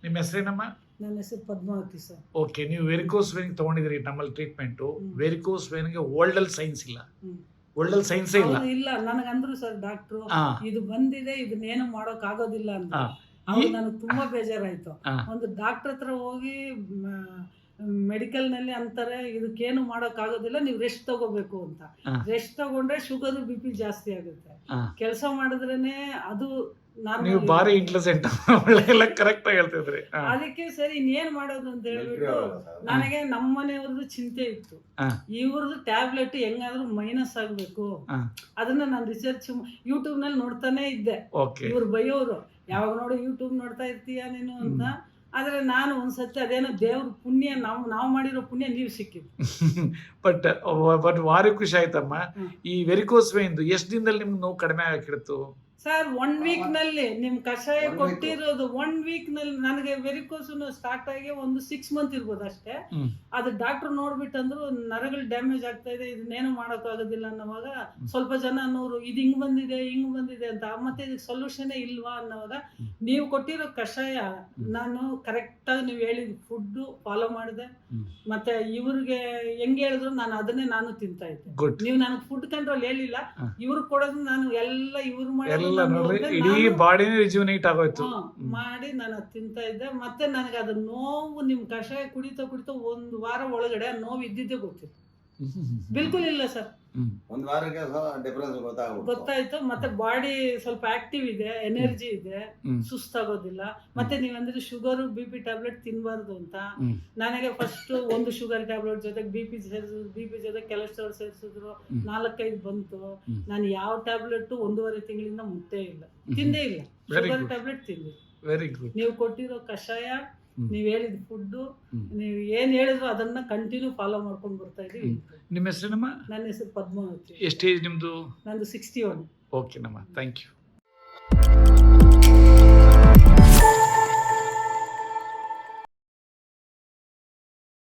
ನಿಮ್ಮ ಹೆಸರೇನಮ್ಮ? ನನ್ನ ಹೆಸರು ಪದ್ಮಾವತಿ ಸರ್. ಓಕೆ, ನೀವು ವೆರಿಕೋಸ್ ವೇನ್ ತಗೊಂಡಿದ್ರಿ ನಮ್ಮಲ್ಲಿ ಟ್ರೀಟ್ಮೆಂಟು. ವೆರಿಕೋಸ್ ವೇನ್ಗೆ ವರ್ಲ್ಡಲ್ಲಿ ಸೈನ್ಸ್ ಇಲ್ಲ, ವರ್ಲ್ಡಲ್ಲಿ ಸೈನ್ಸೇ ಇಲ್ಲ. ಇಲ್ಲ, ನನಗಂದ್ರು ಸರ್ ಡಾಕ್ಟ್ರು ಇದು ಬಂದಿದೆ, ಇದನ್ನೇನು ಮಾಡೋಕ್ ಆಗೋದಿಲ್ಲ ಅಂತ. ನನಗೆ ತುಂಬಾ ಬೇಜಾರಾಯ್ತು. ಒಂದು ಡಾಕ್ಟರ್ ಹತ್ರ ಹೋಗಿ ಮೆಡಿಕಲ್ ನಲ್ಲಿ ಅಂತಾರೆ ಇದಕ್ಕೇನು ಮಾಡೋಕ್ ಆಗೋದಿಲ್ಲ, ನೀವು ರೆಸ್ಟ್ ತಗೋಬೇಕು ಅಂತ. ರೆಸ್ಟ್ ತಗೊಂಡ್ರೆ ಶುಗರ್ BP ಜಾಸ್ತಿ ಆಗುತ್ತೆ. ಕೆಲಸ ಮಾಡಿದ್ರೇನೆ ಅದು ನೀವು ಬಾರಿ ಇಂಟೆಲಿಜೆಂಟ್, ಒಳ್ಳೆಲ್ಲ ಕರೆಕ್ಟ್ ಆಗಿ ಹೇಳ್ತಿದ್ರಿ. ಅದಕ್ಕೆ ಸರಿ ಇನ್ನೇನ್ ಮಾಡೋದು ಅಂತ ಹೇಳ್ಬಿಟ್ಟು ನನಗೆ ನಮ್ಮನೆಯವ್ರದ್ದು ಚಿಂತೆ ಇತ್ತು. ಇವ್ರದ್ದು ಟ್ಯಾಬ್ಲೆಟ್ ಹೆಂಗಾದ್ರೂ ಮೈನಸ್ ಆಗ್ಬೇಕು, ಅದನ್ನ ನಾನು ರಿಸರ್ಚ್ ಯೂಟ್ಯೂಬ್ ನಲ್ಲಿ ನೋಡ್ತಾನೆ ಇದ್ದೆ. ಇವ್ರು ಬೈಯೋರು, ಯಾವಾಗ ನೋಡಿ ಯೂಟ್ಯೂಬ್ ನೋಡ್ತಾ ಇರ್ತೀಯ ನೀನು ಅಂತ. ಆದ್ರೆ ನಾನು ಒಂದ್ಸತಿ ಅದೇನೋ ದೇವ್ರ ಪುಣ್ಯ, ನಾವು ಮಾಡಿರೋ ಪುಣ್ಯ ನೀವು ಸಿಕ್ಕಿದ್ದು. ಬಟ್ ಭಾರಿ ಖುಷಿ ಆಯ್ತಮ್ಮ. ಈ ವೆರಿಕೋಸ್ ವೇನ್ ಎಷ್ಟು ದಿನದಲ್ಲಿ ನಿಮ್ಗೆ ನೋವು ಕಡಿಮೆ ಆಗಿತ್ತು ಸರ್? 1 ವೀಕ್ ನಲ್ಲಿ ನಿಮ್ ಕಷಾಯ ಕೊಟ್ಟಿರೋದು 1 ವೀಕ್ ನಲ್ಲಿ ನನಗೆ ವೆರಿಕೋಸ್ ಸ್ಟಾರ್ಟ್ ಆಗಿ ಒಂದು 6 ಮಂತ್ ಇರ್ಬೋದು ಅಷ್ಟೇ. ಅದು ಡಾಕ್ಟರ್ ನೋಡ್ಬಿಟ್ಟಂದ್ರು ನರಗಳು ಡ್ಯಾಮೇಜ್ ಆಗ್ತಾ ಇದೆ, ಇದನ್ನೇನು ಮಾಡಕ್ ಆಗೋದಿಲ್ಲ ಅನ್ನೋವಾಗ ಸ್ವಲ್ಪ ಜನ ಅನ್ನೋರು ಇದು ಹಿಂಗ್ ಬಂದಿದೆ ಅಂತ. ಮತ್ತೆ ಇದಕ್ಕೆ ಸೊಲ್ಯೂಷನ್ ಇಲ್ವಾ ಅನ್ನೋವಾಗ ನೀವು ಕೊಟ್ಟಿರೋ ಕಷಾಯ ನಾನು ಕರೆಕ್ಟ್ ಆಗಿ ನೀವು ಹೇಳಿದ ಫುಡ್ ಫಾಲೋ ಮಾಡಿದೆ. ಮತ್ತೆ ಇವ್ರಿಗೆ ಹೆಂಗ್ ಹೇಳಿದ್ರು ನಾನು ಅದನ್ನೇ ನಾನು ತಿಂತಾ ಇದ್ದೆ. ನೀವು ನನಗೆ ಫುಡ್ ಕಂಟ್ರೋಲ್ ಹೇಳಿಲ್ಲ, ಇವ್ರು ಕೊಡೋದು ನಾನು ಎಲ್ಲ ಇವ್ರು ಮಾಡಿ ಇಡೀ ಬಾಡಿನೇ ರಿಜುವನೇಟ್ ಆಗೋಯ್ತು ಮಾಡಿ ನಾನು ತಿಂತಾ ಇದ್ದೆ. ಮತ್ತೆ ನನಗೆ ಅದು ನೋವು ನಿಮ್ ಕಷಾಯ ಕುಡಿತಾ 1 ವಾರ ಒಳಗಡೆ ನೋವು ಇದ್ದಿದ್ದೇ ಗೊತ್ತಿತ್ತು. ಬಿಲ್ಕುಲ್ ಇಲ್ಲ ಸರ್, 1 ವಾರಕ್ಕೆ ಡಿಫರೆನ್ಸ್ ಗೊತ್ತಾಯ್ತು. ಮತ್ತೆ ಬಾಡಿ ಸ್ವಲ್ಪ ಆಕ್ಟಿವ್ ಇದೆ, ಎನರ್ಜಿ ಇದೆ, ಸುಸ್ತಾಗೋದಿಲ್ಲ. ಮತ್ತೆ ನೀವಂದ್ರೆ ಶುಗರ್ BP ಟ್ಯಾಬ್ಲೆಟ್ ತಿನ್ಬಾರ್ದು ಅಂತ ನನಗೆ ಫಸ್ಟ್ ಒಂದು ಶುಗರ್ ಟ್ಯಾಬ್ಲೆಟ್ ಜೊತೆಗೆ BP ಜೊತೆ ಕೊಲೆಸ್ಟ್ರಾಲ್ ಸೇರಿಸಿದ್ರು, 4-5 ಬಂತು. ನಾನು ಯಾವ ಟ್ಯಾಬ್ಲೆಟ್ 1.5 ತಿಂಗಳಿಂದ ಮುಟ್ಟೇ ಇಲ್ಲ, ತಿಂದೇ ಇಲ್ಲ. ಶುಗರ್ ಟ್ಯಾಬ್ಲೆಟ್ ತಿಂದಿ. Very good. ನೀವು ಕೊಟ್ಟಿರೋ ಕಷಾಯ, ನೀವ್ ಹೇಳಿದ ಫುಡ್, ನೀವು ಏನ್ ಹೇಳಿದ್ರು ಅದನ್ನ ಕಂಟಿನ್ಯೂ ಫಾಲೋ ಮಾಡ್ಕೊಂಡು ಬರ್ತಾ ಇದೀವಿ. ನಿಮ್ಮ ಹೆಸರೇನಮ್ಮ? ನನ್ನ ಹೆಸರು ಪದ್ಮಾವತಿ. ಎಷ್ಟು ಏಜ್ ನಿಮ್ದು? ನಂದು 61. ಓಕೆ ನಮ್ಮ, ಥ್ಯಾಂಕ್ ಯು.